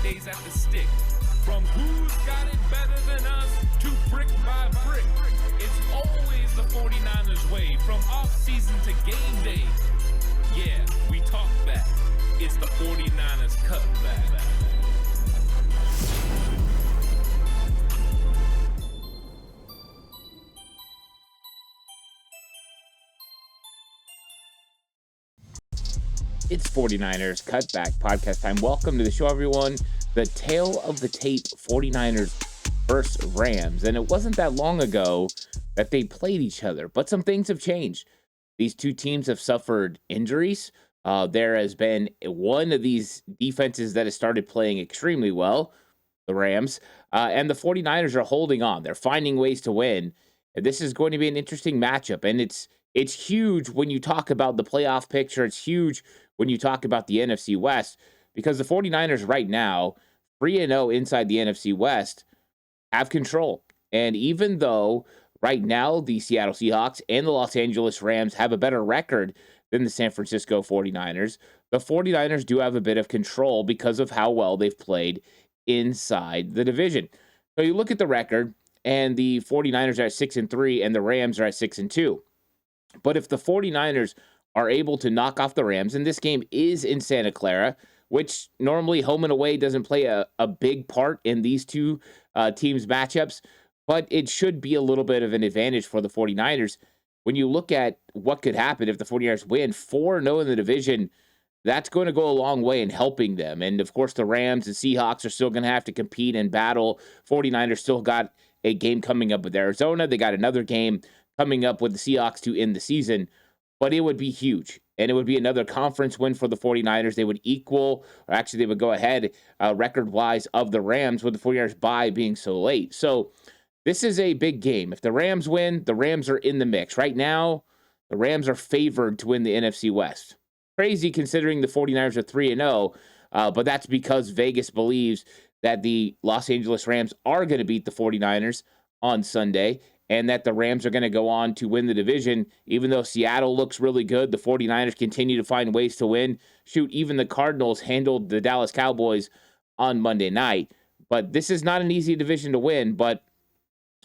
Fridays at the stick. From who's got it better than us to brick by brick. It's always the 49ers way, from off-season to game day. Yeah, we talk back. It's the 49ers Cutback. It's 49ers Cutback podcast time. Welcome to the show, everyone. The tale of the tape 49ers versus Rams. And it wasn't that long ago that they played each other, but some things have changed. These two teams have suffered injuries. There has been one of these defenses that has started playing extremely well, the Rams, and the 49ers are holding on. They're finding ways to win. And this is going to be an interesting matchup. And it's huge when you talk about the playoff picture. It's huge when you talk about the NFC West, because the 49ers right now, 3-0 inside the NFC West, have control. And even though right now the Seattle Seahawks and the Los Angeles Rams have a better record than the San Francisco 49ers, the 49ers do have a bit of control because of how well they've played inside the division. So you look at the record, and the 49ers are at 6-3 and the Rams are at 6-2. But if the 49ers are able to knock off the Rams, and this game is in Santa Clara, which normally home and away doesn't play a big part in these two teams' matchups, but it should be a little bit of an advantage for the 49ers. When you look at what could happen if the 49ers win 4-0 in the division, that's going to go a long way in helping them. And, of course, the Rams and Seahawks are still going to have to compete and battle. 49ers still got a game coming up with Arizona. They got another game coming up with the Seahawks to end the season. But it would be huge, and it would be another conference win for the 49ers. They would equal, or actually they would go ahead record-wise of the Rams, with the 49ers bye being so late. So this is a big game. If the Rams win, the Rams are in the mix. Right now, the Rams are favored to win the NFC West. Crazy considering the 49ers are 3-0, but that's because Vegas believes that the Los Angeles Rams are going to beat the 49ers on Sunday, and that the Rams are going to go on to win the division. Even though Seattle looks really good, the 49ers continue to find ways to win. Shoot, even the Cardinals handled the Dallas Cowboys on Monday night. But this is not an easy division to win, but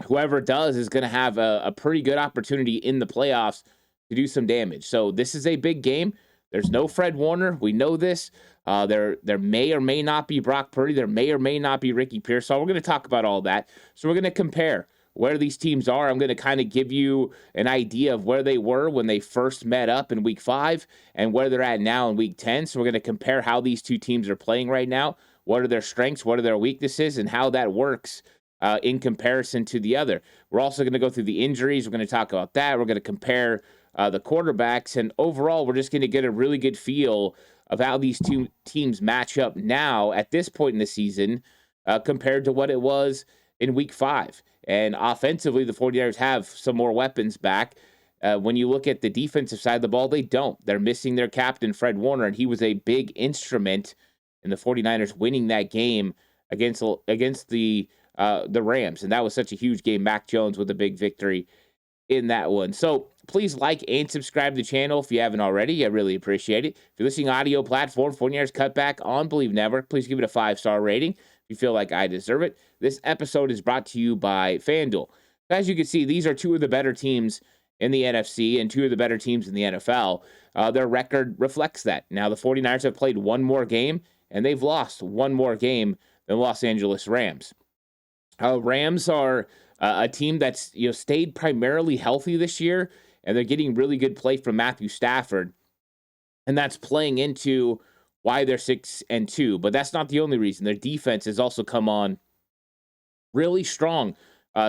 whoever does is going to have a pretty good opportunity in the playoffs to do some damage. So this is a big game. There's no Fred Warner. We know this. There may or may not be Brock Purdy. There may or may not be Ricky Pearsall. We're going to talk about all that. So we're going to compare where these teams are. I'm going to kind of give you an idea of where they were when they first met up in week 5 and where they're at now in week 10. So we're going to compare how these two teams are playing right now. What are their strengths? What are their weaknesses? And how that works in comparison to the other. We're also going to go through the injuries. We're going to talk about that. We're going to compare the quarterbacks. And overall, we're just going to get a really good feel of how these two teams match up now at this point in the season compared to what it was in week 5. And offensively, the 49ers have some more weapons back. When you look at the defensive side of the ball, they don't. They're missing their captain, Fred Warner, and he was a big instrument in the 49ers winning that game against the Rams. And that was such a huge game. Mac Jones with a big victory in that one. So please like and subscribe to the channel if you haven't already. I really appreciate it. If you're listening audio platform, 49ers Cutback on Believe Network, please give it a 5-star rating if you feel like I deserve it. This episode is brought to you by FanDuel. As you can see, these are two of the better teams in the NFC and two of the better teams in the NFL. Their record reflects that. Now, the 49ers have played one more game, and they've lost one more game than Los Angeles Rams. Rams are a team that's stayed primarily healthy this year, and they're getting really good play from Matthew Stafford, and that's playing into why they're 6-2. But that's not the only reason. Their defense has also come on really strong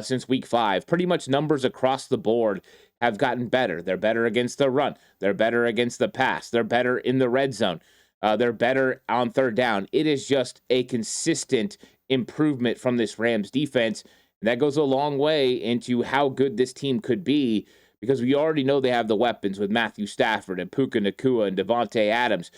since week 5. Pretty much numbers across the board have gotten better. They're better against the run. They're better against the pass. They're better in the red zone. They're better on third down. It is just a consistent improvement from this Rams defense. And that goes a long way into how good this team could be, because we already know they have the weapons with Matthew Stafford and Puka Nacua and Devontae Adams.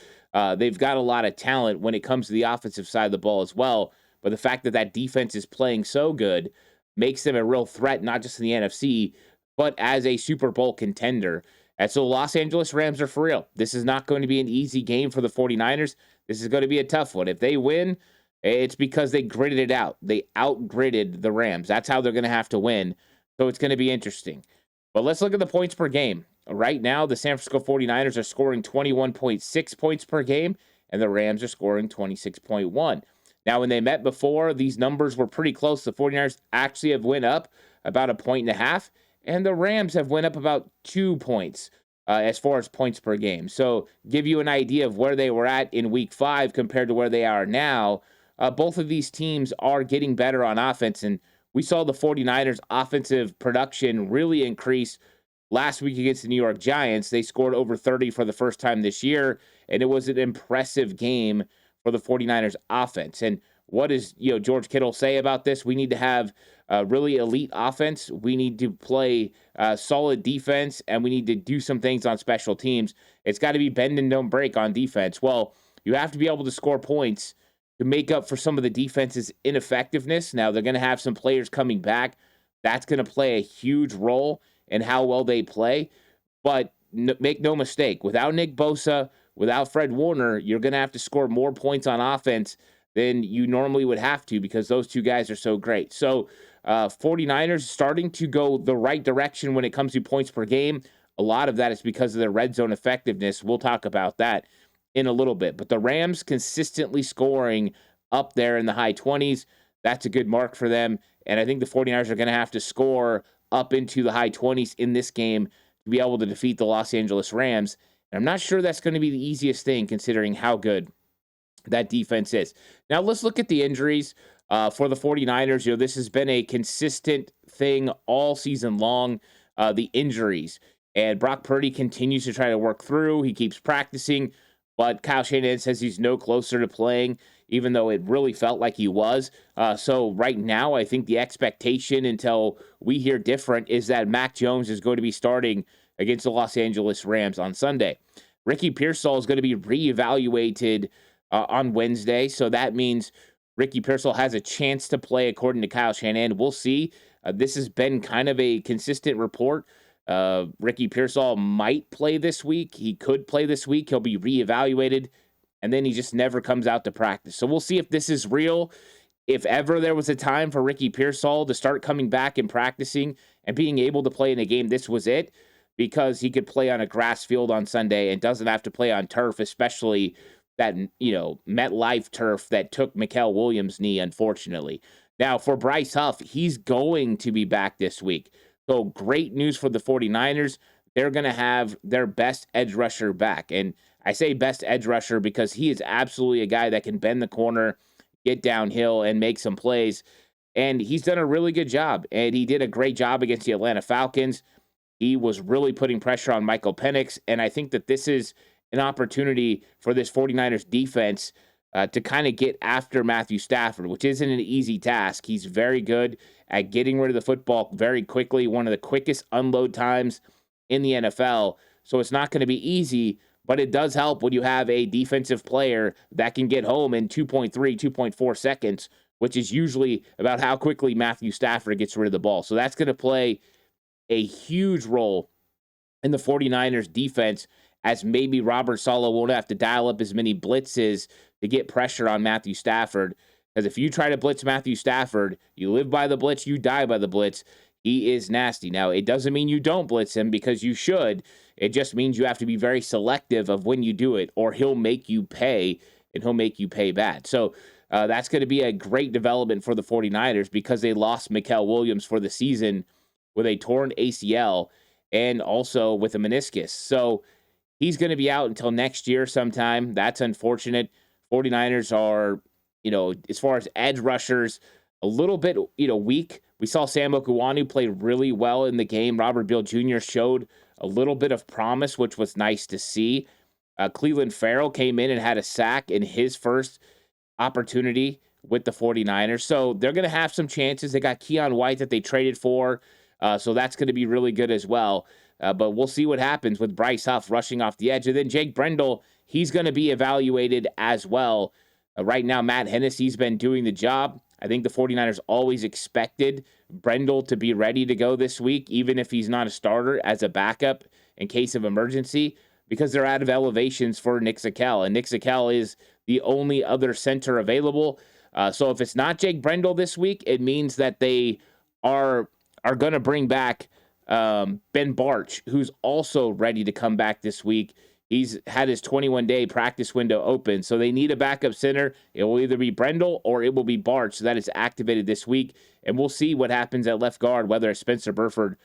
They've got a lot of talent when it comes to the offensive side of the ball as well. But the fact that that defense is playing so good makes them a real threat, not just in the NFC, but as a Super Bowl contender. And so Los Angeles Rams are for real. This is not going to be an easy game for the 49ers. This is going to be a tough one. If they win, It's because they gritted it out. They outgritted the Rams. That's how they're going to have to win. So it's going to be interesting. But let's look at the points per game. Right now, the San Francisco 49ers are scoring 21.6 points per game, and the Rams are scoring 26.1. Now, when they met before, these numbers were pretty close. The 49ers actually have went up about a point and a half, and the Rams have went up about 2 points as far as points per game. So give you an idea of where they were at in week 5 compared to where they are now. Both of these teams are getting better on offense, and we saw the 49ers offensive production really increase last week against the New York Giants. They scored over 30 for the first time this year, and it was an impressive game for the 49ers offense. And what does George Kittle say about this? We need to have really elite offense. We need to play solid defense, and we need to do some things on special teams. It's got to be bend and don't break on defense. Well, you have to be able to score points to make up for some of the defense's ineffectiveness. Now, they're going to have some players coming back. That's going to play a huge role in how well they play. But make no mistake, without Nick Bosa, without Fred Warner, you're going to have to score more points on offense than you normally would have to because those two guys are so great. So 49ers starting to go the right direction when it comes to points per game. A lot of that is because of their red zone effectiveness. We'll talk about that in a little bit. But the Rams consistently scoring up there in the high 20s. That's a good mark for them. And I think the 49ers are going to have to score up into the high 20s in this game to be able to defeat the Los Angeles Rams. And I'm not sure that's going to be the easiest thing considering how good that defense is. Now let's look at the injuries for the 49ers. This has been a consistent thing all season long, the injuries. And Brock Purdy continues to try to work through. He keeps practicing. But Kyle Shanahan says he's no closer to playing, even though it really felt like he was. So right now, I think the expectation until we hear different is that Mac Jones is going to be starting against the Los Angeles Rams on Sunday. Ricky Pearsall is going to be reevaluated on Wednesday. So that means Ricky Pearsall has a chance to play according to Kyle Shanahan. We'll see. This has been kind of a consistent report. Ricky Pearsall might play this week. He could play this week. He'll be reevaluated, and then he just never comes out to practice. So we'll see if this is real. If ever there was a time for Ricky Pearsall to start coming back and practicing and being able to play in a game, this was it, because he could play on a grass field on Sunday and doesn't have to play on turf, especially that, MetLife turf that took Mikael Williams' knee, unfortunately. Now, for Bryce Huff, he's going to be back this week. So great news for the 49ers. They're going to have their best edge rusher back. And I say best edge rusher because he is absolutely a guy that can bend the corner, get downhill, and make some plays. And he's done a really good job. And he did a great job against the Atlanta Falcons. He was really putting pressure on Michael Penix. And I think that this is an opportunity for this 49ers defense to kind of get after Matthew Stafford, which isn't an easy task. He's very good at getting rid of the football very quickly, one of the quickest unload times in the NFL. So it's not going to be easy, but it does help when you have a defensive player that can get home in 2.3, 2.4 seconds, which is usually about how quickly Matthew Stafford gets rid of the ball. So that's going to play a huge role in the 49ers defense, as maybe Robert Saleh won't have to dial up as many blitzes to get pressure on Matthew Stafford. Because if you try to blitz Matthew Stafford, you live by the blitz, you die by the blitz. He is nasty. Now, it doesn't mean you don't blitz him, because you should. It just means you have to be very selective of when you do it, or he'll make you pay, and he'll make you pay bad. So that's going to be a great development for the 49ers, because they lost Mikael Williams for the season with a torn ACL and also with a meniscus. So he's going to be out until next year sometime. That's unfortunate. 49ers are, as far as edge rushers, a little bit, weak. We saw Sam Okuwanu play really well in the game. Robert Beal Jr. showed a little bit of promise, which was nice to see. Cleveland Farrell came in and had a sack in his first opportunity with the 49ers. So they're going to have some chances. They got Keon White that they traded for. So that's going to be really good as well. But we'll see what happens with Bryce Huff rushing off the edge. And then Jake Brendel, he's going to be evaluated as well. Right now, Matt Hennessy's been doing the job. I think the 49ers always expected Brendel to be ready to go this week, even if he's not a starter, as a backup in case of emergency, because they're out of elevations for Nick Zakelj. And Nick Zakelj is the only other center available. So if it's not Jake Brendel this week, it means that they are going to bring back Ben Barch, who's also ready to come back this week. He's had his 21-day practice window open, so they need a backup center. It will either be Brendel or it will be Barch, so that is activated this week, and we'll see what happens at left guard, whether it's Spencer Burford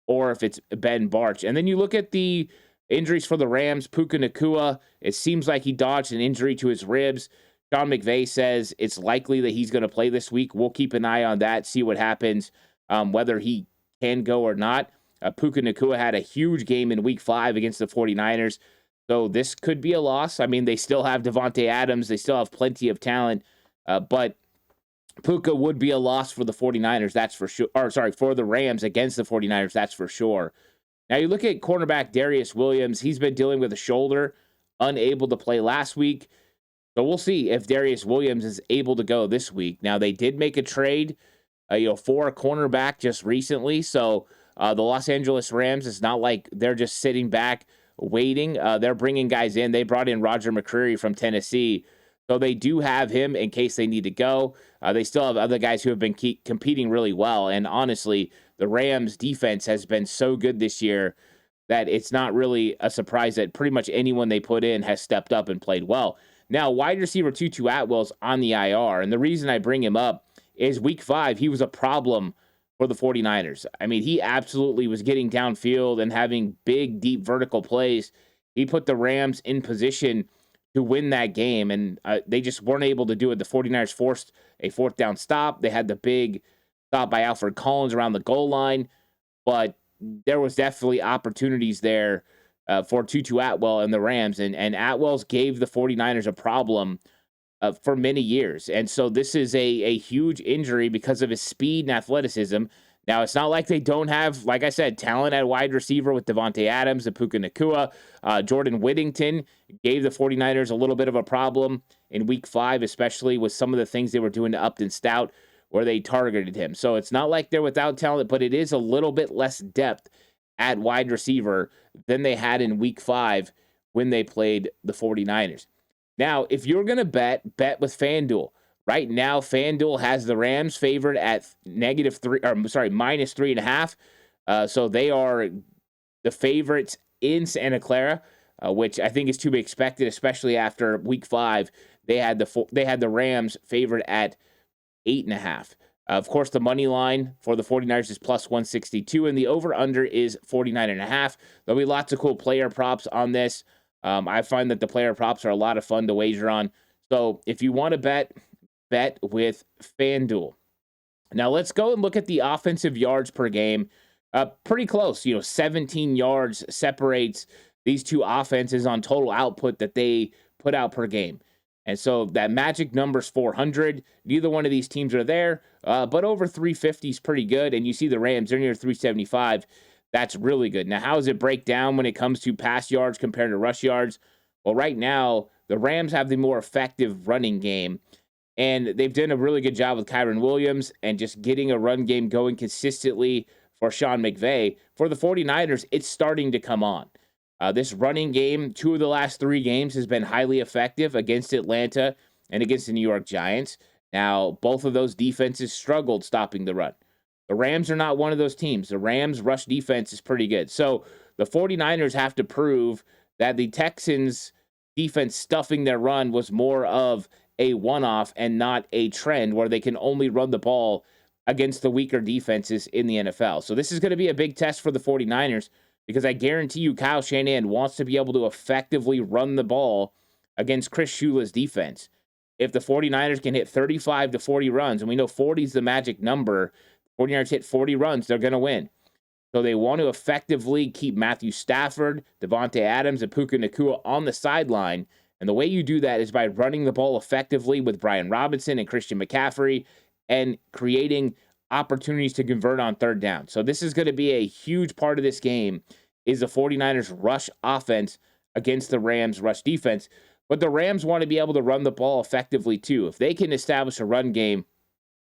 or if it's Ben Barch. And then you look at the injuries for the Rams. Puka Nacua, it seems like he dodged an injury to his ribs. Sean McVay says it's likely that he's going to play this week. We'll keep an eye on that, see what happens, whether he can go or not. Puka Nacua had a huge game in Week 5 against the 49ers. So this could be a loss. I mean, they still have Devontae Adams. They still have plenty of talent. But Puka would be a loss for the 49ers, that's for sure. Or, sorry, for the Rams against the 49ers, that's for sure. Now, you look at cornerback Darius Williams. He's been dealing with a shoulder, unable to play last week. So we'll see if Darius Williams is able to go this week. Now, they did make a trade for a cornerback just recently. So the Los Angeles Rams, it's not like they're just sitting back waiting. They're bringing guys in. They brought in Roger McCreary from Tennessee. So they do have him in case they need to go. They still have other guys who have been competing really well. And honestly, the Rams defense has been so good this year that it's not really a surprise that pretty much anyone they put in has stepped up and played well. Now, wide receiver Tutu Atwell's on the IR. And the reason I bring him up is Week 5, he was a problem for the 49ers. I mean, he absolutely was getting downfield and having big, deep vertical plays. He put the Rams in position to win that game, and they just weren't able to do it. The 49ers forced a fourth down stop. They had the big stop by Alfred Collins around the goal line, but there was definitely opportunities there for Tutu Atwell and the Rams, and Atwell's gave the 49ers a problem for many years. And so this is a huge injury because of his speed and athleticism. Now, it's not like they don't have, like I said, talent at wide receiver with Devontae Adams and Puka Nacua. Jordan Whittington gave the 49ers a little bit of a problem in Week 5, especially with some of the things they were doing to Upton Stout where they targeted him. So it's not like they're without talent, but it is a little bit less depth at wide receiver than they had in Week 5 when they played the 49ers. Now, if you're going to bet with FanDuel. Right now, FanDuel has the Rams favored at -3.5. So they are the favorites in Santa Clara, which I think is to be expected, especially after Week 5. They had the Rams favored at 8.5. Of course, the money line for the 49ers is +162, and the over/under is 49.5. There'll be lots of cool player props on this. I find that the player props are a lot of fun to wager on. So if you want to bet with FanDuel. Now let's go and look at the offensive yards per game. Pretty close, 17 yards separates these two offenses on total output that they put out per game. And so that magic number's 400. Neither one of these teams are there, but over 350 is pretty good. And you see the Rams, they're near 375. That's really good. Now, how does it break down when it comes to pass yards compared to rush yards? Well, right now, the Rams have the more effective running game, and they've done a really good job with Kyren Williams and just getting a run game going consistently for Sean McVay. For the 49ers, it's starting to come on. This running game, 2 of the last 3 games, has been highly effective against Atlanta and against the New York Giants. Now, both of those defenses struggled stopping the run. The Rams are not one of those teams. The Rams' rush defense is pretty good. So the 49ers have to prove that the Texans' defense stuffing their run was more of a one-off and not a trend where they can only run the ball against the weaker defenses in the NFL. So this is going to be a big test for the 49ers because I guarantee you Kyle Shanahan wants to be able to effectively run the ball against Chris Shula's defense. If the 49ers can hit 35 to 40 runs, and we know 40 is the magic number, 49ers hit 40 runs, they're going to win. So they want to effectively keep Matthew Stafford, Devontae Adams, and Puka Nacua on the sideline. And the way you do that is by running the ball effectively with Brian Robinson and Christian McCaffrey and creating opportunities to convert on third down. So this is going to be a huge part of this game is the 49ers rush offense against the Rams rush defense. But the Rams want to be able to run the ball effectively too. If they can establish a run game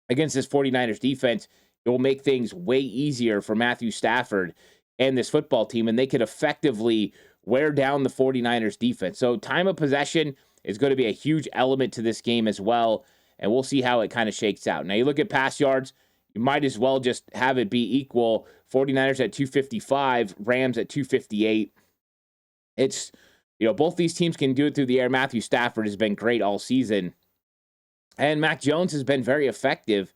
against this 49ers defense, it will make things way easier for Matthew Stafford and this football team, and they could effectively wear down the 49ers defense. So time of possession is going to be a huge element to this game as well. and we'll see how it kind of shakes out. Now, you look at pass yards, you might as well just have it be equal. 49ers at 255, Rams at 258. It's, both these teams can do it through the air. Matthew Stafford has been great all season, and Mac Jones has been very effective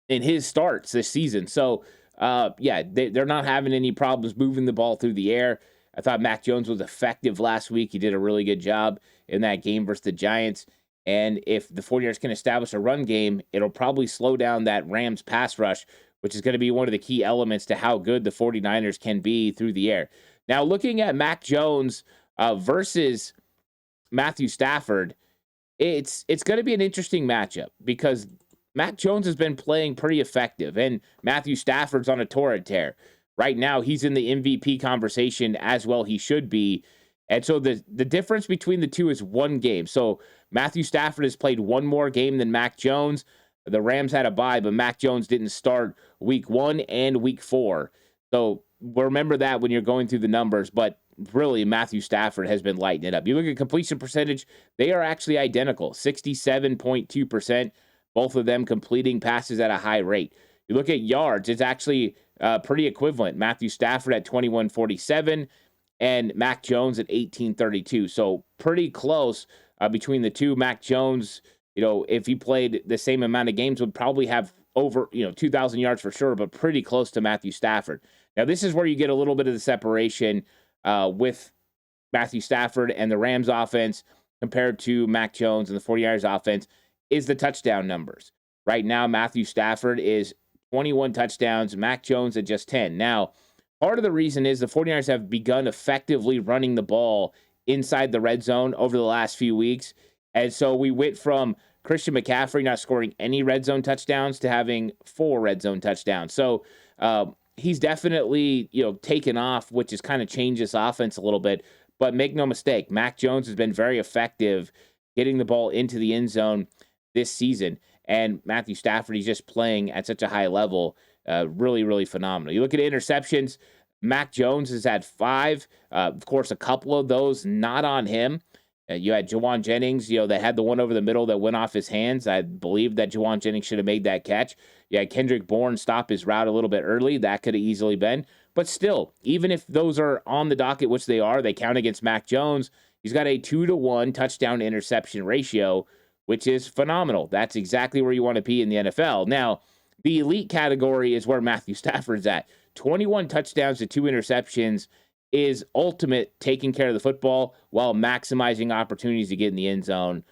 in his starts this season. So, they're not having any problems moving the ball through the air. I thought Mac Jones was effective last week. He did a really good job in that game versus the Giants. And if the 49ers can establish a run game, it'll probably slow down that Rams pass rush, which is going to be one of the key elements to how good the 49ers can be through the air. Now, looking at Mac Jones versus Matthew Stafford, it's going to be an interesting matchup because Mac Jones has been playing pretty effective, and Matthew Stafford's on a torrid tear. Right now, he's in the MVP conversation as well. He should be. And so the difference between the two is one game. So Matthew Stafford has played one more game than Mac Jones. The Rams had a bye, but Mac Jones didn't start week 1 and week 4. So remember that when you're going through the numbers. But really, Matthew Stafford has been lighting it up. You look at completion percentage, they are actually identical, 67.2%. Both of them completing passes at a high rate. You look at yards, it's actually pretty equivalent. Matthew Stafford at 2147 and Mac Jones at 1832. So pretty close between the two. Mac Jones, if he played the same amount of games, would probably have over, 2,000 yards for sure, but pretty close to Matthew Stafford. Now, this is where you get a little bit of the separation with Matthew Stafford and the Rams offense compared to Mac Jones and the 49ers offense is the touchdown numbers. Right now, Matthew Stafford is 21 touchdowns, Mac Jones at just 10. Now, part of the reason is the 49ers have begun effectively running the ball inside the red zone over the last few weeks. And so we went from Christian McCaffrey not scoring any red zone touchdowns to having 4 red zone touchdowns. So he's definitely, taken off, which has kind of changed this offense a little bit. But make no mistake, Mac Jones has been very effective getting the ball into the end zone this season. And Matthew Stafford, he's just playing at such a high level. Really, really phenomenal. You look at interceptions, Mac Jones has had 5. Of course, a couple of those not on him. You had Jawan Jennings, that had the one over the middle that went off his hands. I believe that Jawan Jennings should have made that catch. You had Kendrick Bourne stop his route a little bit early. That could have easily been. But still, even if those are on the docket, which they are, they count against Mac Jones. He's got a 2-to-1 touchdown to interception ratio, which is phenomenal. That's exactly where you want to be in the NFL. Now, the elite category is where Matthew Stafford's at. 21 touchdowns to 2 interceptions is ultimate taking care of the football while maximizing opportunities to get in the end zone.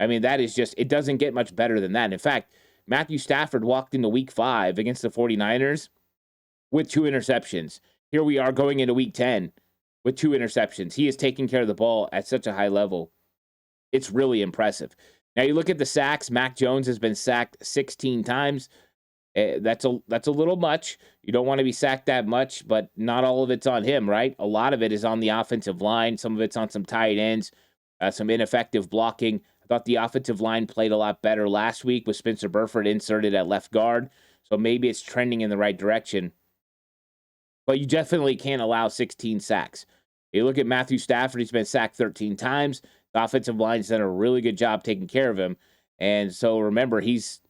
I mean, that is just, it doesn't get much better than that. In fact, Matthew Stafford walked into week 5 against the 49ers with 2 interceptions. Here we are going into week 10 with 2 interceptions. He is taking care of the ball at such a high level. It's really impressive. Now, you look at the sacks. Mac Jones has been sacked 16 times. That's a little much. You don't want to be sacked that much, but not all of it's on him, right? A lot of it is on the offensive line. Some of it's on some tight ends, some ineffective blocking. I thought the offensive line played a lot better last week with Spencer Burford inserted at left guard. So maybe it's trending in the right direction. But you definitely can't allow 16 sacks. You look at Matthew Stafford, he's been sacked 13 times. The offensive line's done a really good job taking care of him. And so remember, he's,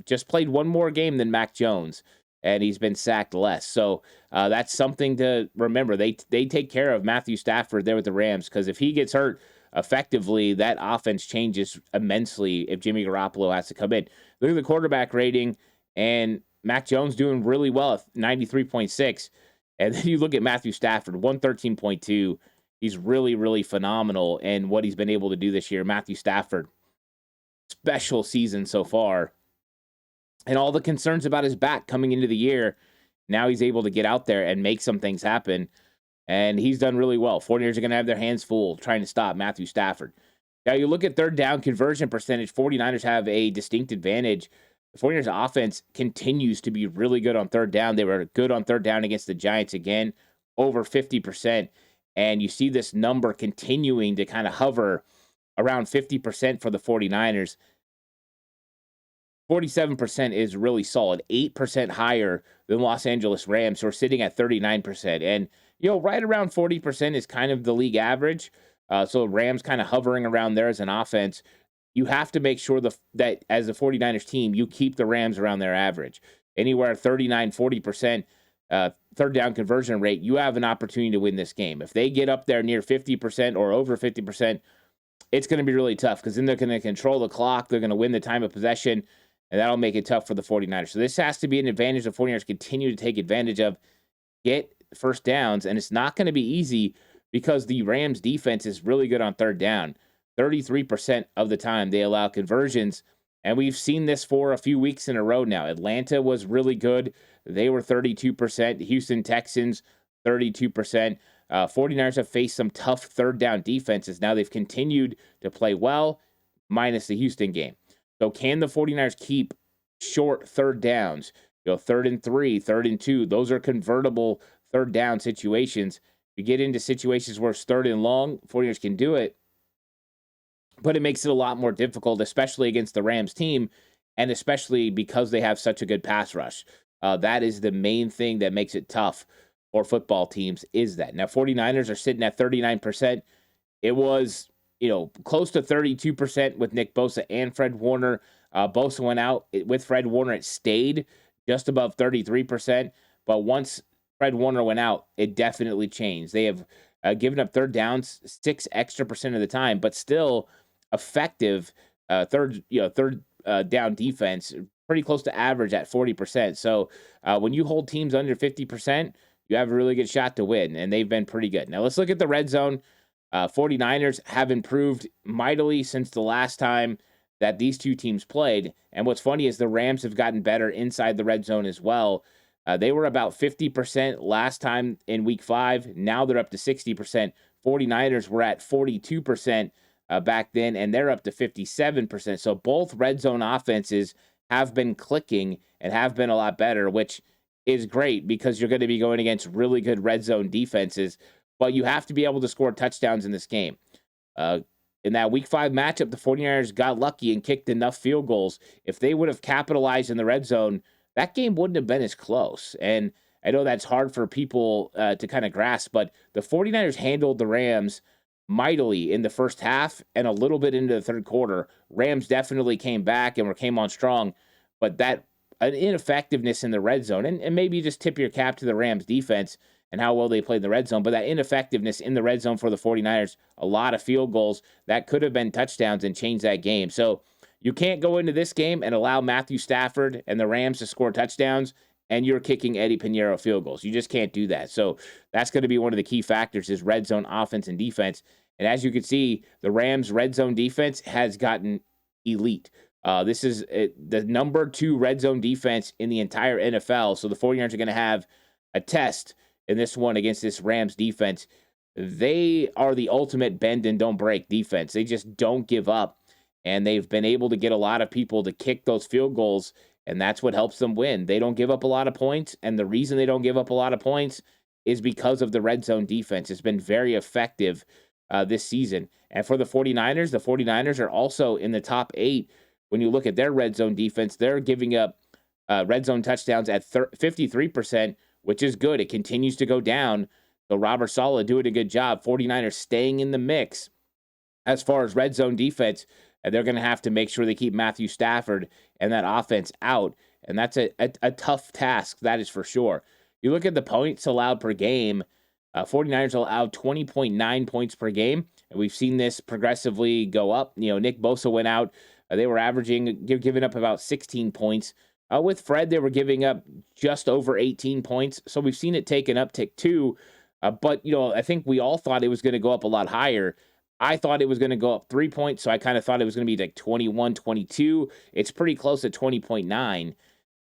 just played one more game than Mac Jones, and he's been sacked less. So that's something to remember. They take care of Matthew Stafford there with the Rams, because if he gets hurt effectively, that offense changes immensely if Jimmy Garoppolo has to come in. Look at the quarterback rating, and Mac Jones doing really well at 93.6. And then you look at Matthew Stafford, 113.2. He's really, really phenomenal in what he's been able to do this year. Matthew Stafford, special season so far. And all the concerns about his back coming into the year, now he's able to get out there and make some things happen. And he's done really well. 49ers are going to have their hands full trying to stop Matthew Stafford. Now, you look at third down conversion percentage, 49ers have a distinct advantage. The 49ers offense continues to be really good on third down. They were good on third down against the Giants again, over 50%. And you see this number continuing to kind of hover around 50% for the 49ers. 47% is really solid, 8% higher than Los Angeles Rams, who are sitting at 39%. And, right around 40% is kind of the league average. So Rams kind of hovering around there as an offense. you have to make sure that as the 49ers team, you keep the Rams around their average. Anywhere 39, 40% third down conversion rate, you have an opportunity to win this game. If they get up there near 50% or over 50%, it's going to be really tough because then they're going to control the clock. They're going to win the time of possession, and that'll make it tough for the 49ers. So this has to be an advantage the 49ers continue to take advantage of, get first downs, and it's not going to be easy because the Rams defense is really good on third down. 33% of the time they allow conversions, and we've seen this for a few weeks in a row now. Atlanta was really good. They were 32%. Houston Texans, 32%. 49ers have faced some tough third down defenses. Now they've continued to play well, minus the Houston game. So can the 49ers keep short third downs? 3rd and 3, 3rd and 2. Those are convertible third down situations. You get into situations where it's 3rd and long, 49ers can do it, but it makes it a lot more difficult, especially against the Rams team, and especially because they have such a good pass rush. That is the main thing that makes it tough for football teams, is that. Now, 49ers are sitting at 39%. It was, close to 32% with Nick Bosa and Fred Warner. Bosa went out. With Fred Warner, it stayed just above 33%. But once Fred Warner went out, it definitely changed. They have given up third downs 6 extra percent of the time, but still effective third down defense, pretty close to average at 40%. So when you hold teams under 50%, you have a really good shot to win, and they've been pretty good. Now let's look at the red zone. 49ers have improved mightily since the last time that these two teams played. And what's funny is the Rams have gotten better inside the red zone as well. They were about 50% last time in week 5. Now they're up to 60%. 49ers were at 42% back then, and they're up to 57%. So both red zone offenses have been clicking and have been a lot better, which is great because you're going to be going against really good red zone defenses, but you have to be able to score touchdowns in this game. In that week 5 matchup, the 49ers got lucky and kicked enough field goals. If they would have capitalized in the red zone, that game wouldn't have been as close. And I know that's hard for people to kind of grasp, but the 49ers handled the Rams mightily in the first half and a little bit into the third quarter. Rams definitely came back and came on strong, but that an ineffectiveness in the red zone, and maybe you just tip your cap to the Rams defense and how well they played in the red zone, but that ineffectiveness in the red zone for the 49ers, a lot of field goals that could have been touchdowns and changed that game. So you can't go into this game and allow Matthew Stafford and the Rams to score touchdowns and you're kicking Eddie Pinheiro field goals. You just can't do that. So that's going to be one of the key factors, is red zone offense and defense. And as you can see, the Rams' red zone defense has gotten elite. This is the number 2 red zone defense in the entire NFL. So the 49ers are going to have a test in this one against this Rams defense. They are the ultimate bend and don't break defense. They just don't give up. And they've been able to get a lot of people to kick those field goals, and that's what helps them win. They don't give up a lot of points, and the reason they don't give up a lot of points is because of the red zone defense. It's been very effective this season. And for the 49ers are also in the top 8. When you look at their red zone defense, they're giving up red zone touchdowns at 53%, which is good. It continues to go down. So Robert Saleh doing a good job. 49ers staying in the mix as far as red zone defense. And they're going to have to make sure they keep Matthew Stafford and that offense out. And that's a tough task, that is for sure. You look at the points allowed per game, 49ers allowed 20.9 points per game. And we've seen this progressively go up. Nick Bosa went out. They were giving up about 16 points. With Fred, they were giving up just over 18 points. So we've seen it take an uptick too. But, I think we all thought it was going to go up a lot higher. I thought it was going to go up 3 points, so I kind of thought it was going to be like 21, 22. It's pretty close to 20.9.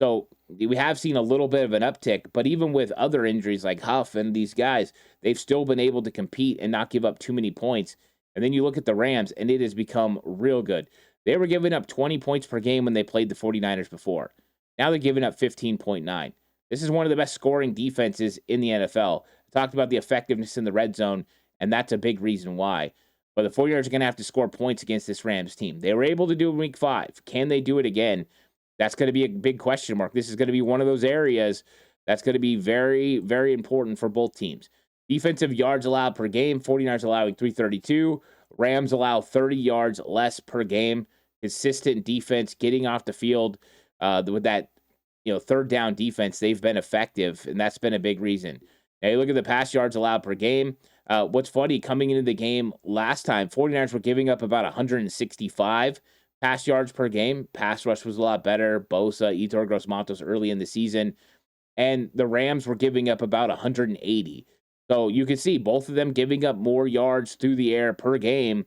So we have seen a little bit of an uptick, but even with other injuries like Huff and these guys, they've still been able to compete and not give up too many points. And then you look at the Rams, and it has become real good. They were giving up 20 points per game when they played the 49ers before. Now they're giving up 15.9. This is one of the best scoring defenses in the NFL. I talked about the effectiveness in the red zone, and that's a big reason why. But the 49ers are going to have to score points against this Rams team. They were able to do it in week 5. Can they do it again? That's going to be a big question mark. This is going to be one of those areas that's going to be very, very important for both teams. Defensive yards allowed per game, 49ers allowing 332. Rams allow 30 yards less per game. consistent defense, getting off the field with that, third down defense, they've been effective, and that's been a big reason. Now, you look at the pass yards allowed per game. What's funny, coming into the game last time, 49ers were giving up about 165 pass yards per game. Pass rush was a lot better. Bosa, Etor Gross-Matos early in the season. And the Rams were giving up about 180. So you can see both of them giving up more yards through the air per game,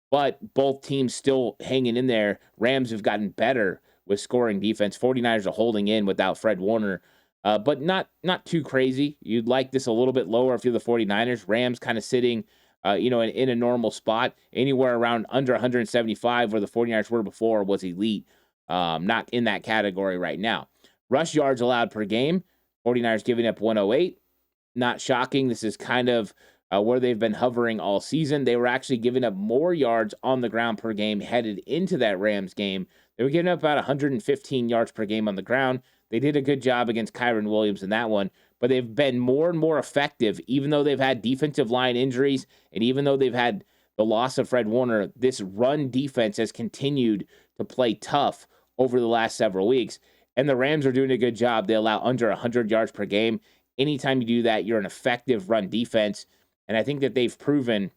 but both teams still hanging in there. Rams have gotten better with scoring defense. 49ers are holding in without Fred Warner, but not too crazy. You'd like this a little bit lower if you're the 49ers. Rams kind of sitting, in a normal spot. Anywhere around under 175 where the 49ers were before was elite. Not in that category right now. Rush yards allowed per game. 49ers giving up 108. Not shocking. This is kind of where they've been hovering all season. They were actually giving up more yards on the ground per game headed into that Rams game. They were giving up about 115 yards per game on the ground. They did a good job against Kyron Williams in that one, but they've been more and more effective, even though they've had defensive line injuries, and even though they've had the loss of Fred Warner. This run defense has continued to play tough over the last several weeks, and the Rams are doing a good job. They allow under 100 yards per game. Anytime you do that, you're an effective run defense. And I think that they've proven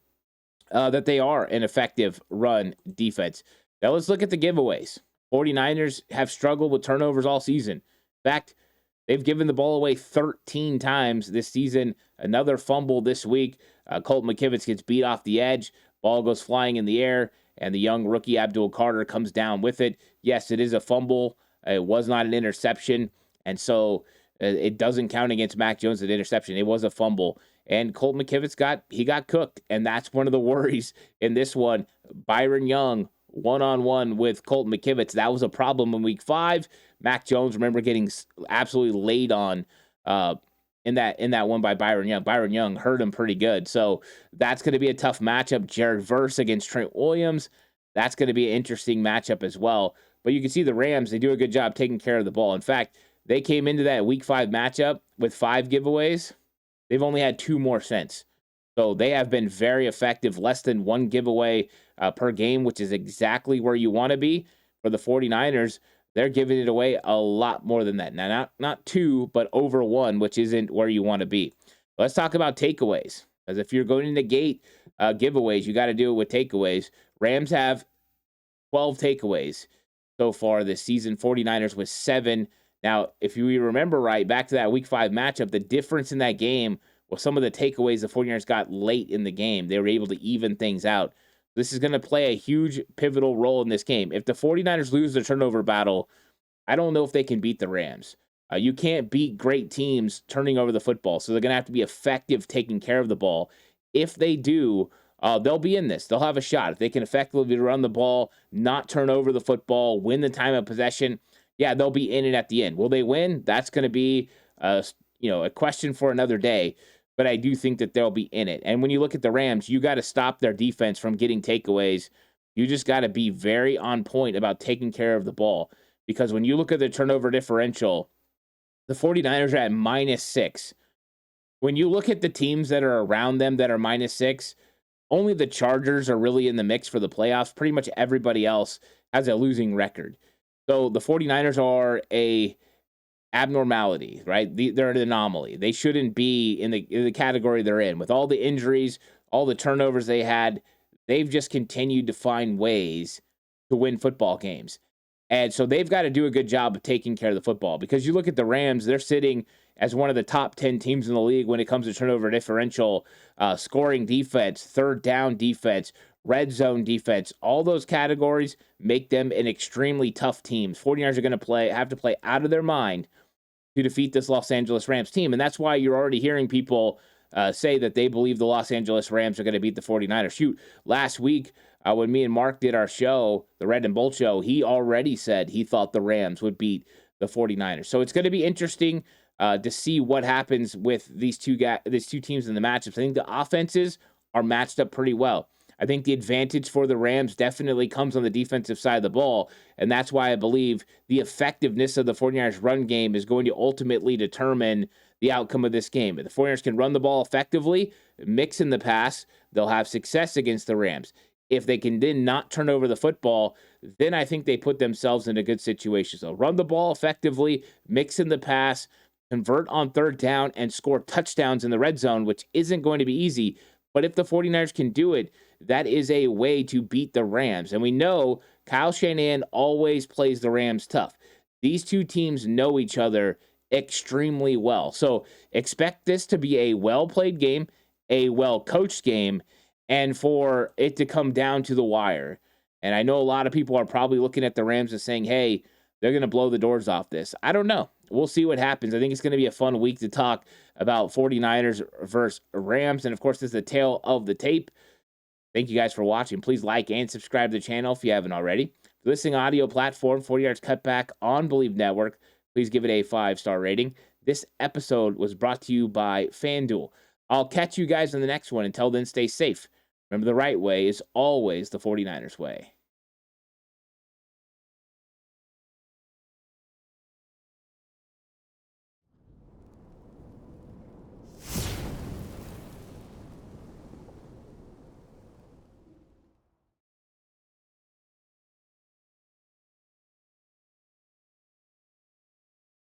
that they are an effective run defense. Now let's look at the giveaways. 49ers have struggled with turnovers all season. In fact, they've given the ball away 13 times this season. Another fumble this week. Colton McKivitz gets beat off the edge. Ball goes flying in the air, and the young rookie Abdul Carter comes down with it. Yes, it is a fumble. It was not an interception, and so it doesn't count against Mac Jones as an interception. It was a fumble. And Colton McKivitz got cooked, and that's one of the worries in this one. Byron Young, one-on-one with Colton McKivitz. That was a problem in week 5. Mac Jones, remember, getting absolutely laid on in that one by Byron Young. Byron Young hurt him pretty good. So that's going to be a tough matchup. Jared Verse against Trent Williams. That's going to be an interesting matchup as well. But you can see the Rams, they do a good job taking care of the ball. In fact, they came into that week 5 matchup with 5 giveaways. They've only had 2 more since. So they have been very effective, less than 1 giveaway per game, which is exactly where you want to be. For the 49ers, they're giving it away a lot more than that. Now, not 2, but over 1, which isn't where you want to be. Let's talk about takeaways. Because if you're going to negate giveaways, you got to do it with takeaways. Rams have 12 takeaways so far this season. 49ers with 7. Now, if you remember right, back to that week 5 matchup, the difference in that game was some of the takeaways the 49ers got late in the game. They were able to even things out. This is going to play a huge pivotal role in this game. If the 49ers lose the turnover battle, I don't know if they can beat the Rams. You can't beat great teams turning over the football, so they're going to have to be effective taking care of the ball. If they do, they'll be in this. They'll have a shot. If they can effectively run the ball, not turn over the football, win the time of possession, yeah, they'll be in it at the end. Will they win? That's going to be a question for another day. But I do think that they'll be in it. And when you look at the Rams, you got to stop their defense from getting takeaways. You just got to be very on point about taking care of the ball. Because when you look at the turnover differential, the 49ers are at -6. When you look at the teams that are around them that are -6, only the Chargers are really in the mix for the playoffs. Pretty much everybody else has a losing record. So the 49ers are a abnormality, right? They're an anomaly. They shouldn't be in the category they're in. With all the injuries, all the turnovers they had, they've just continued to find ways to win football games. And so they've got to do a good job of taking care of the football, because you look at the Rams, they're sitting as one of the top 10 teams in the league when it comes to turnover differential, scoring defense, third down defense, red zone defense. All those categories make them an extremely tough team. 49ers are going to have to play out of their mind to defeat this Los Angeles Rams team. And that's why you're already hearing people say that they believe the Los Angeles Rams are going to beat the 49ers. Shoot, last week when me and Mark did our show, the Red and Bolt show, he already said he thought the Rams would beat the 49ers. So it's going to be interesting to see what happens with these two teams in the matchups. I think the offenses are matched up pretty well. I think the advantage for the Rams definitely comes on the defensive side of the ball, and that's why I believe the effectiveness of the 49ers run game is going to ultimately determine the outcome of this game. If the 49ers can run the ball effectively, mix in the pass, they'll have success against the Rams. if they can then not turn over the football, then I think they put themselves in a good situation. So run the ball effectively, mix in the pass, convert on third down, and score touchdowns in the red zone, which isn't going to be easy. But if the 49ers can do it, that is a way to beat the Rams. And we know Kyle Shanahan always plays the Rams tough. These two teams know each other extremely well. So expect this to be a well-played game, a well-coached game, and for it to come down to the wire. And I know a lot of people are probably looking at the Rams and saying, hey, they're going to blow the doors off this. I don't know. We'll see what happens. I think it's going to be a fun week to talk about 49ers versus Rams. And, of course, this is the tale of the tape. Thank you guys for watching. Please like and subscribe to the channel if you haven't already. Listening audio platform, 40 Yards Cutback on Believe Network. Please give it a 5-star rating. This episode was brought to you by FanDuel. I'll catch you guys in the next one. Until then, stay safe. Remember, the right way is always the 49ers way.